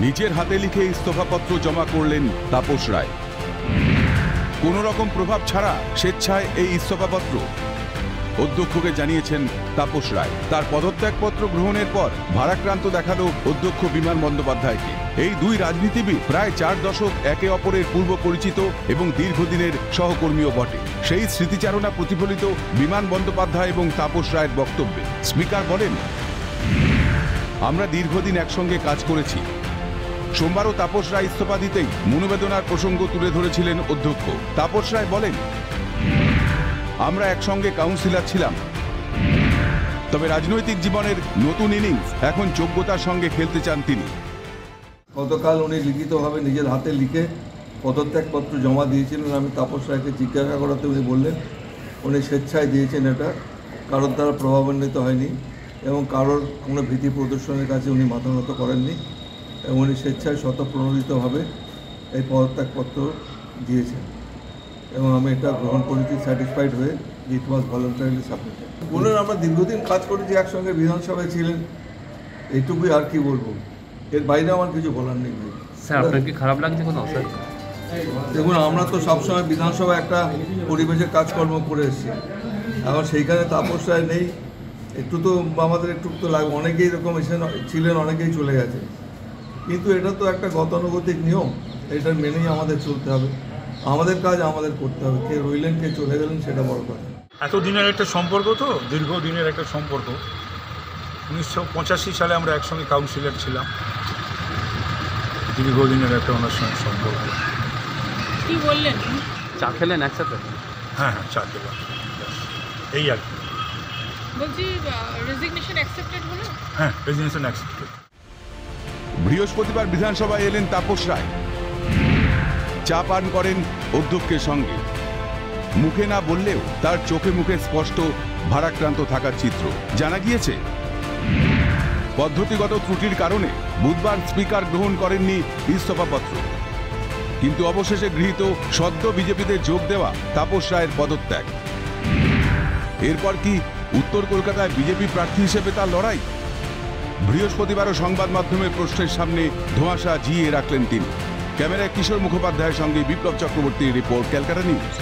নিজের হাতে লিখে ইস্তফাপত্র জমা করলেন তাপস রায়। কোনো রকম প্রভাব ছাড়া স্বেচ্ছায় এই ইস্তফাপত্র অধ্যক্ষকে জানিয়েছেন তাপস রায়। তার পদত্যাগপত্র গ্রহণের পর ভারাক্রান্ত দেখালো অধ্যক্ষ বিমান বন্দ্যোপাধ্যায়কে। এই দুই রাজনীতিবিদ প্রায় 4 দশক একে অপরের পূর্ব পরিচিত এবং দীর্ঘদিনের সহকর্মীও বটে। সেই স্মৃতিচারণা প্রতিফলিত বিমান বন্দ্যোপাধ্যায় এবং তাপস রায়ের বক্তব্যে। স্পিকার বলেন, আমরা দীর্ঘদিন একসঙ্গে কাজ করেছি। সোমবারও তাপস রায় ইস্তফা দিতেই মনোবেদনার প্রসঙ্গ তুলে ধরেছিলেন অধ্যক্ষ। তাপস রায় বলেন, আমরা একসঙ্গে কাউন্সিলর ছিলাম, তবে রাজনৈতিক জীবনের নতুন ইনিংস এখন যোগ্যতার সঙ্গে খেলতে চান তিনি। গতকাল উনি লিখিতভাবে নিজের হাতে লিখে পদত্যাগপত্র জমা দিয়েছিলেন। আমি তাপস রায়কে জিজ্ঞাসা করাতে উনি বললেন উনি স্বেচ্ছায় দিয়েছেন, এটা কারোর দ্বারা প্রভাবান্বিত হয়নি এবং কারোর কোনো ভীতি প্রদর্শনের কাছে উনি মাথা নত করেননি এবং উনি স্বেচ্ছায় স্বতঃপ্রণোদিতভাবে এই পদত্যাগপত্র দিয়েছেন এবং আমি এটা গ্রহণ করেছি স্যাটিসফাইড হয়ে। ইট ওয়াজ ভলান্টারিলি সাবমিটেড। বলুন, আমরা দীর্ঘদিন কাজ করেছি একসঙ্গে, বিধানসভায় ছিলেন, এইটুকুই আর কি বলবো, এর বাইরে আমার কিছু বলার নেই। স্যার আপনার কি খারাপ লাগছে কোথাও স্যার? দেখুন, আমরা তো সবসময় বিধানসভায় একটা পরিবেশের কাজকর্ম করে এসেছি, এখন সেইখানে তাপস রায় নেই, একটু তো আমাদের একটু তো লাগবে। অনেকেই এরকম এসে ছিলেন, অনেকেই চলে গেছে, কিন্তু এটা তো একটা গতানুগতিক নিয়ম, এটা মেনেই আমাদের চলতে হবে। আমাদের কাজ আমাদের করতে হবে, কে রইলেন কে চলে গেলেন সেটা বড় কথা। এতদিনের একটা সম্পর্ক, তো দীর্ঘদিনের একটা সম্পর্ক। 1985 সালে আমরা একসঙ্গে কাউন্সিলর ছিলাম। দীর্ঘদিনের একটা ওনার সঙ্গে সম্পর্ক। কি বললেন? চা খেলেন একসাথে? হ্যাঁ, চা খেলাম, এই আর কি। বলছি রেজিগনেশন অ্যাকসেপ্টেড হলো? হ্যাঁ, রেজিগনেশন অ্যাকসেপ্টেড। বৃহস্পতিবার বিধানসভায় এলেন তাপস রায়। চা পান করেন অধ্যক্ষের সঙ্গে। মুখে না বললেও তার চোখে মুখে স্পষ্ট ভারাক্রান্ত থাকার চিত্র। জানা গিয়েছে, পদ্ধতিগত ত্রুটির কারণে বুধবার স্পিকার গ্রহণ করেননি ইস্তফাপত্র, কিন্তু অবশেষে গৃহীত সদ্য বিজেপিতে যোগ দেওয়া তাপস রায়ের পদত্যাগ। এরপর কি উত্তর কলকাতায় বিজেপি প্রার্থী হিসেবে তার লড়াই? বৃহস্পতিবারও সংবাদ মাধ্যমের প্রশ্নের সামনে ধোঁয়াশা জিয়ে রাখলেন তিনি। ক্যামেরায় কিশোর মুখোপাধ্যায়ের সঙ্গে বিপ্লব চক্রবর্তীর রিপোর্ট, ক্যালকাটা নিউজ।